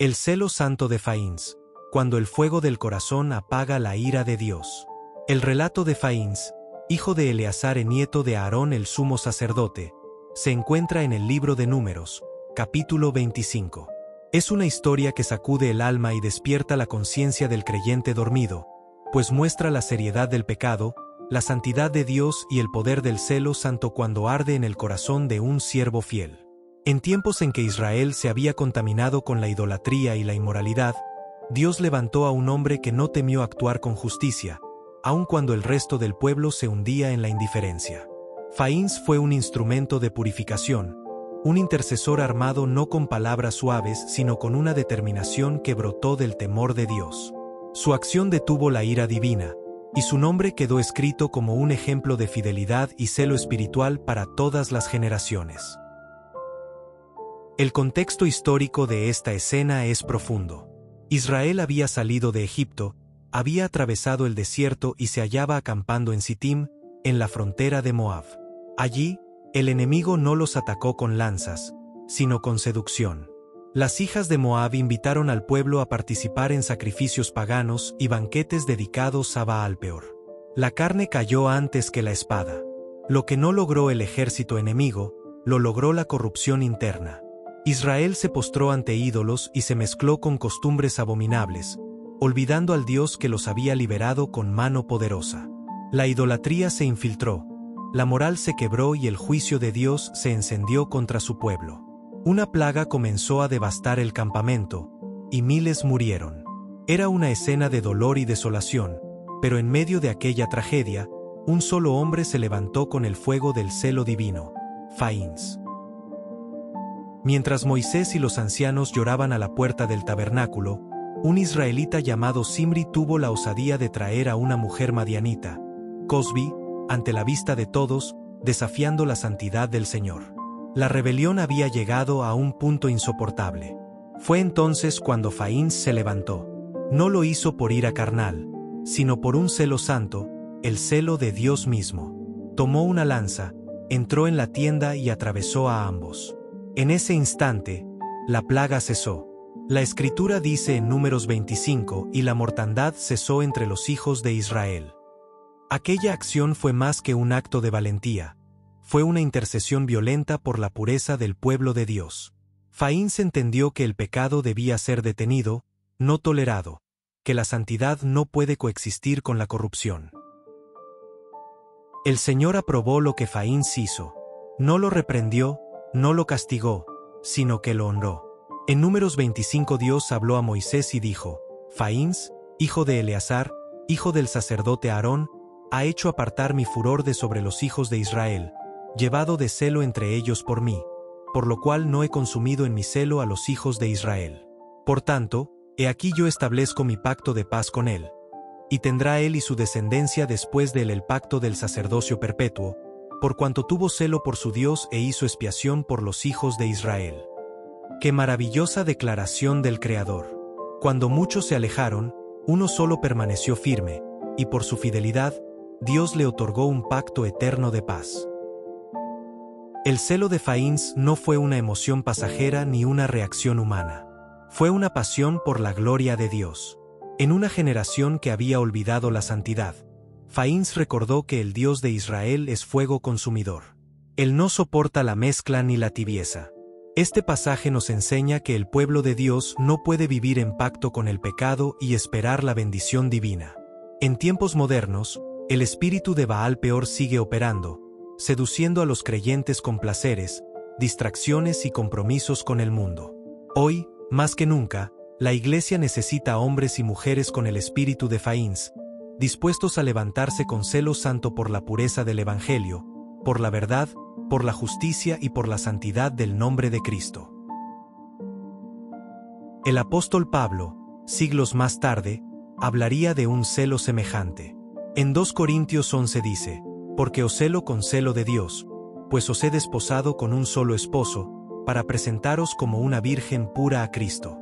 El celo santo de Faíns, cuando el fuego del corazón apaga la ira de Dios. El relato de Faíns, hijo de Eleazar y nieto de Aarón el sumo sacerdote, se encuentra en el libro de Números, capítulo 25. Es una historia que sacude el alma y despierta la conciencia del creyente dormido, pues muestra la seriedad del pecado, la santidad de Dios y el poder del celo santo cuando arde en el corazón de un siervo fiel. En tiempos en que Israel se había contaminado con la idolatría y la inmoralidad, Dios levantó a un hombre que no temió actuar con justicia, aun cuando el resto del pueblo se hundía en la indiferencia. Faíns fue un instrumento de purificación, un intercesor armado no con palabras suaves sino con una determinación que brotó del temor de Dios. Su acción detuvo la ira divina, y su nombre quedó escrito como un ejemplo de fidelidad y celo espiritual para todas las generaciones. El contexto histórico de esta escena es profundo. Israel había salido de Egipto, había atravesado el desierto y se hallaba acampando en Sittim, en la frontera de Moab. Allí, el enemigo no los atacó con lanzas, sino con seducción. Las hijas de Moab invitaron al pueblo a participar en sacrificios paganos y banquetes dedicados a Baal-peor. La carne cayó antes que la espada. Lo que no logró el ejército enemigo, lo logró la corrupción interna. Israel se postró ante ídolos y se mezcló con costumbres abominables, olvidando al Dios que los había liberado con mano poderosa. La idolatría se infiltró, la moral se quebró y el juicio de Dios se encendió contra su pueblo. Una plaga comenzó a devastar el campamento, y miles murieron. Era una escena de dolor y desolación, pero en medio de aquella tragedia, un solo hombre se levantó con el fuego del celo divino, Faíns. Mientras Moisés y los ancianos lloraban a la puerta del tabernáculo, un israelita llamado Zimri tuvo la osadía de traer a una mujer madianita, Cosbi, ante la vista de todos, desafiando la santidad del Señor. La rebelión había llegado a un punto insoportable. Fue entonces cuando Faíns se levantó. No lo hizo por ira carnal, sino por un celo santo, el celo de Dios mismo. Tomó una lanza, entró en la tienda y atravesó a ambos. En ese instante, la plaga cesó. La Escritura dice en Números 25, y la mortandad cesó entre los hijos de Israel. Aquella acción fue más que un acto de valentía. Fue una intercesión violenta por la pureza del pueblo de Dios. Faíns entendió que el pecado debía ser detenido, no tolerado, que la santidad no puede coexistir con la corrupción. El Señor aprobó lo que Faíns hizo. No lo reprendió, no lo castigó, sino que lo honró. En Números 25 Dios habló a Moisés y dijo: Faíns, hijo de Eleazar, hijo del sacerdote Aarón, ha hecho apartar mi furor de sobre los hijos de Israel, llevado de celo entre ellos por mí, por lo cual no he consumido en mi celo a los hijos de Israel. Por tanto, he aquí yo establezco mi pacto de paz con él, y tendrá él y su descendencia después de él el pacto del sacerdocio perpetuo, por cuanto tuvo celo por su Dios e hizo expiación por los hijos de Israel. ¡Qué maravillosa declaración del Creador! Cuando muchos se alejaron, uno solo permaneció firme, y por su fidelidad, Dios le otorgó un pacto eterno de paz. El celo de Faíns no fue una emoción pasajera ni una reacción humana. Fue una pasión por la gloria de Dios. En una generación que había olvidado la santidad, Faíns recordó que el Dios de Israel es fuego consumidor. Él no soporta la mezcla ni la tibieza. Este pasaje nos enseña que el pueblo de Dios no puede vivir en pacto con el pecado y esperar la bendición divina. En tiempos modernos, el espíritu de Baal-peor sigue operando, seduciendo a los creyentes con placeres, distracciones y compromisos con el mundo. Hoy, más que nunca, la Iglesia necesita hombres y mujeres con el espíritu de Faíns, dispuestos a levantarse con celo santo por la pureza del Evangelio, por la verdad, por la justicia y por la santidad del nombre de Cristo. El apóstol Pablo, siglos más tarde, hablaría de un celo semejante. En 2 Corintios 11 dice: porque os celo con celo de Dios, pues os he desposado con un solo esposo, para presentaros como una virgen pura a Cristo.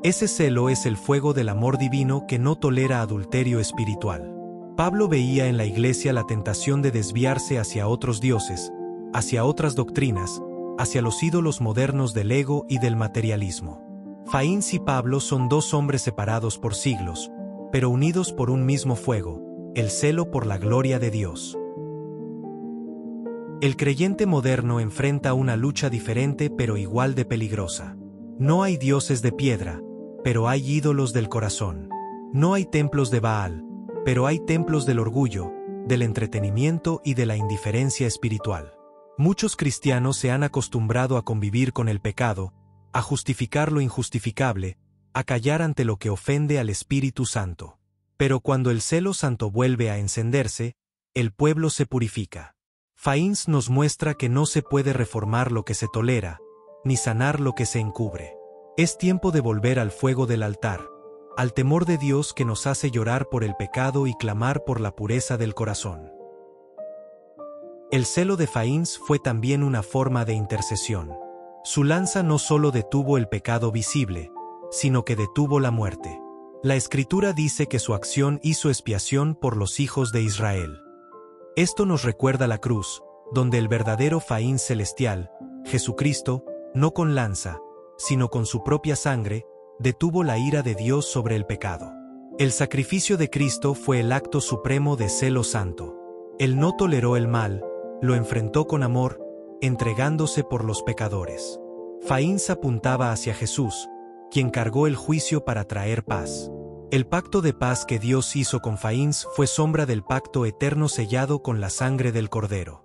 Ese celo es el fuego del amor divino que no tolera adulterio espiritual. Pablo veía en la Iglesia la tentación de desviarse hacia otros dioses, hacia otras doctrinas, hacia los ídolos modernos del ego y del materialismo. Faínz y Pablo son dos hombres separados por siglos, pero unidos por un mismo fuego, el celo por la gloria de Dios. El creyente moderno enfrenta una lucha diferente pero igual de peligrosa. No hay dioses de piedra, pero hay ídolos del corazón. No hay templos de Baal, pero hay templos del orgullo, del entretenimiento y de la indiferencia espiritual. Muchos cristianos se han acostumbrado a convivir con el pecado, a justificar lo injustificable, a callar ante lo que ofende al Espíritu Santo. Pero cuando el celo santo vuelve a encenderse, el pueblo se purifica. Faínz nos muestra que no se puede reformar lo que se tolera, ni sanar lo que se encubre. Es tiempo de volver al fuego del altar, al temor de Dios que nos hace llorar por el pecado y clamar por la pureza del corazón. El celo de Faínz fue también una forma de intercesión. Su lanza no solo detuvo el pecado visible, sino que detuvo la muerte. La Escritura dice que su acción hizo expiación por los hijos de Israel. Esto nos recuerda la cruz, donde el verdadero Faínz celestial, Jesucristo, no con lanza, sino con su propia sangre, detuvo la ira de Dios sobre el pecado. El sacrificio de Cristo fue el acto supremo de celo santo. Él no toleró el mal, lo enfrentó con amor, entregándose por los pecadores. Faínz apuntaba hacia Jesús, quien cargó el juicio para traer paz. El pacto de paz que Dios hizo con Faínz fue sombra del pacto eterno sellado con la sangre del Cordero.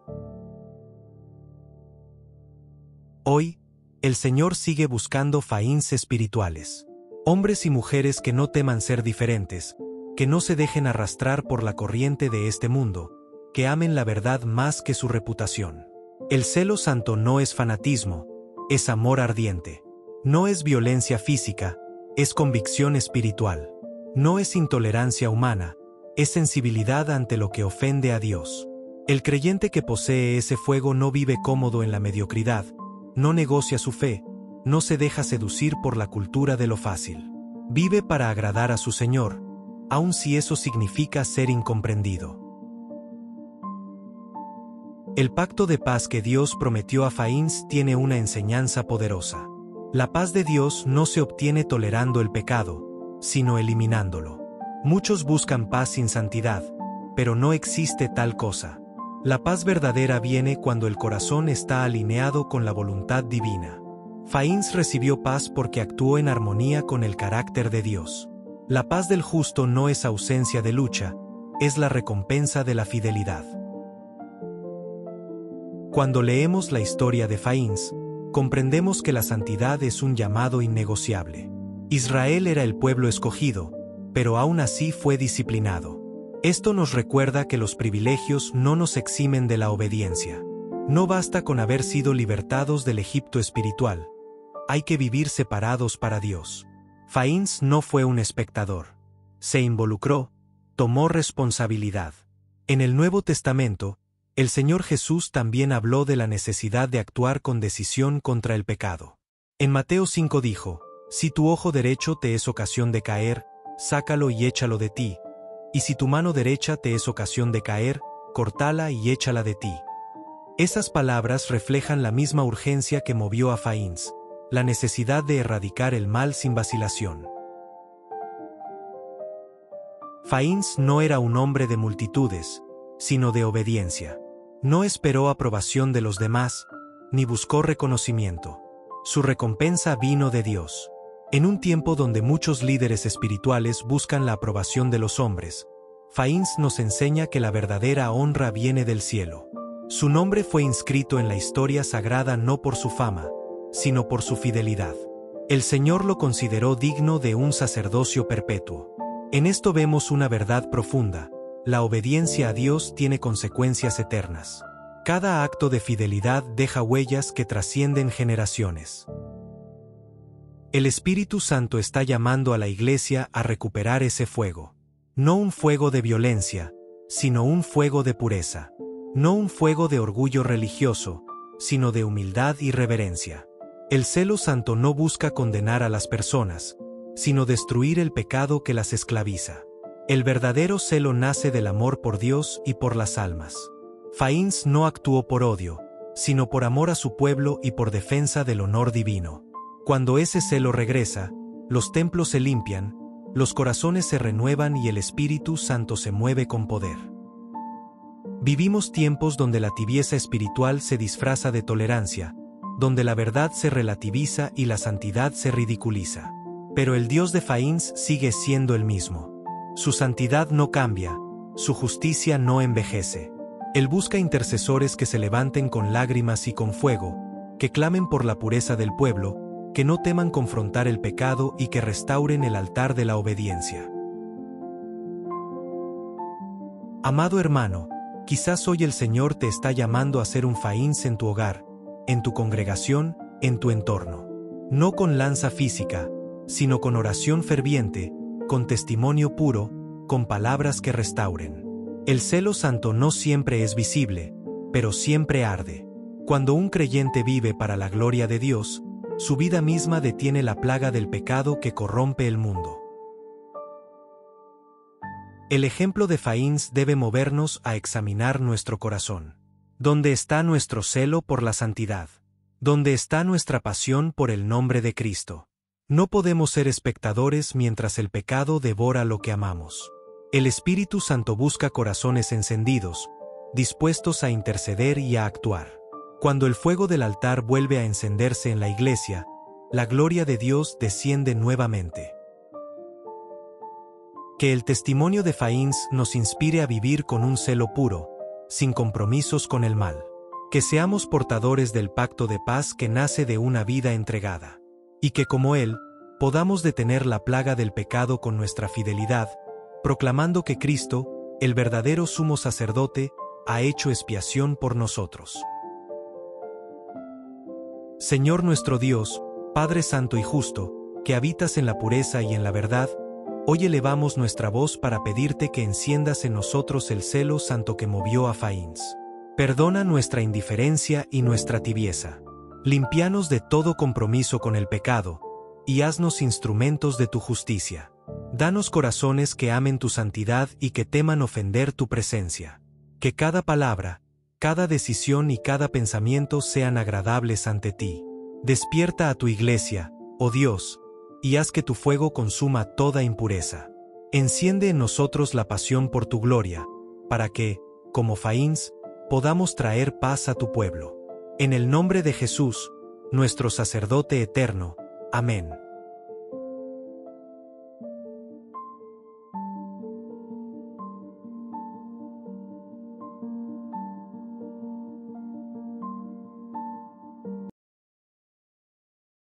Hoy, el Señor sigue buscando Faínz espirituales. Hombres y mujeres que no teman ser diferentes, que no se dejen arrastrar por la corriente de este mundo, que amen la verdad más que su reputación. El celo santo no es fanatismo, es amor ardiente. No es violencia física, es convicción espiritual. No es intolerancia humana, es sensibilidad ante lo que ofende a Dios. El creyente que posee ese fuego no vive cómodo en la mediocridad, no negocia su fe, no se deja seducir por la cultura de lo fácil. Vive para agradar a su Señor, aun si eso significa ser incomprendido. El pacto de paz que Dios prometió a Faínz tiene una enseñanza poderosa. La paz de Dios no se obtiene tolerando el pecado, sino eliminándolo. Muchos buscan paz sin santidad, pero no existe tal cosa. La paz verdadera viene cuando el corazón está alineado con la voluntad divina. Faínz recibió paz porque actuó en armonía con el carácter de Dios. La paz del justo no es ausencia de lucha, es la recompensa de la fidelidad. Cuando leemos la historia de Faínz, comprendemos que la santidad es un llamado innegociable. Israel era el pueblo escogido, pero aún así fue disciplinado. Esto nos recuerda que los privilegios no nos eximen de la obediencia. No basta con haber sido libertados del Egipto espiritual. Hay que vivir separados para Dios. Faínz no fue un espectador. Se involucró, tomó responsabilidad. En el Nuevo Testamento, el Señor Jesús también habló de la necesidad de actuar con decisión contra el pecado. En Mateo 5 dijo: «Si tu ojo derecho te es ocasión de caer, sácalo y échalo de ti, y si tu mano derecha te es ocasión de caer, córtala y échala de ti». Esas palabras reflejan la misma urgencia que movió a Faínz, la necesidad de erradicar el mal sin vacilación. Faínz no era un hombre de multitudes, sino de obediencia. No esperó aprobación de los demás, ni buscó reconocimiento. Su recompensa vino de Dios. En un tiempo donde muchos líderes espirituales buscan la aprobación de los hombres, Faínz nos enseña que la verdadera honra viene del cielo. Su nombre fue inscrito en la historia sagrada no por su fama, sino por su fidelidad. El Señor lo consideró digno de un sacerdocio perpetuo. En esto vemos una verdad profunda: la obediencia a Dios tiene consecuencias eternas. Cada acto de fidelidad deja huellas que trascienden generaciones. El Espíritu Santo está llamando a la Iglesia a recuperar ese fuego. No un fuego de violencia, sino un fuego de pureza. No un fuego de orgullo religioso, sino de humildad y reverencia. El celo santo no busca condenar a las personas, sino destruir el pecado que las esclaviza. El verdadero celo nace del amor por Dios y por las almas. Faínz no actuó por odio, sino por amor a su pueblo y por defensa del honor divino. Cuando ese celo regresa, los templos se limpian, los corazones se renuevan y el Espíritu Santo se mueve con poder. Vivimos tiempos donde la tibieza espiritual se disfraza de tolerancia, donde la verdad se relativiza y la santidad se ridiculiza. Pero el Dios de Faíns sigue siendo el mismo. Su santidad no cambia, su justicia no envejece. Él busca intercesores que se levanten con lágrimas y con fuego, que clamen por la pureza del pueblo, que no teman confrontar el pecado y que restauren el altar de la obediencia. Amado hermano, quizás hoy el Señor te está llamando a ser un Faíns en tu hogar, en tu congregación, en tu entorno. No con lanza física, sino con oración ferviente, con testimonio puro, con palabras que restauren. El celo santo no siempre es visible, pero siempre arde. Cuando un creyente vive para la gloria de Dios, su vida misma detiene la plaga del pecado que corrompe el mundo. El ejemplo de Faíns debe movernos a examinar nuestro corazón. ¿Dónde está nuestro celo por la santidad? ¿Dónde está nuestra pasión por el nombre de Cristo? No podemos ser espectadores mientras el pecado devora lo que amamos. El Espíritu Santo busca corazones encendidos, dispuestos a interceder y a actuar. Cuando el fuego del altar vuelve a encenderse en la iglesia, la gloria de Dios desciende nuevamente. Que el testimonio de Faíns nos inspire a vivir con un celo puro, sin compromisos con el mal. Que seamos portadores del pacto de paz que nace de una vida entregada. Y que como Él, podamos detener la plaga del pecado con nuestra fidelidad, proclamando que Cristo, el verdadero sumo sacerdote, ha hecho expiación por nosotros. Señor nuestro Dios, Padre Santo y Justo, que habitas en la pureza y en la verdad, hoy elevamos nuestra voz para pedirte que enciendas en nosotros el celo santo que movió a Faíns. Perdona nuestra indiferencia y nuestra tibieza. Límpianos de todo compromiso con el pecado, y haznos instrumentos de tu justicia. Danos corazones que amen tu santidad y que teman ofender tu presencia. Que cada palabra, cada decisión y cada pensamiento sean agradables ante ti. Despierta a tu iglesia, oh Dios, y haz que tu fuego consuma toda impureza. Enciende en nosotros la pasión por tu gloria, para que, como Faíns, podamos traer paz a tu pueblo. En el nombre de Jesús, nuestro sacerdote eterno. Amén.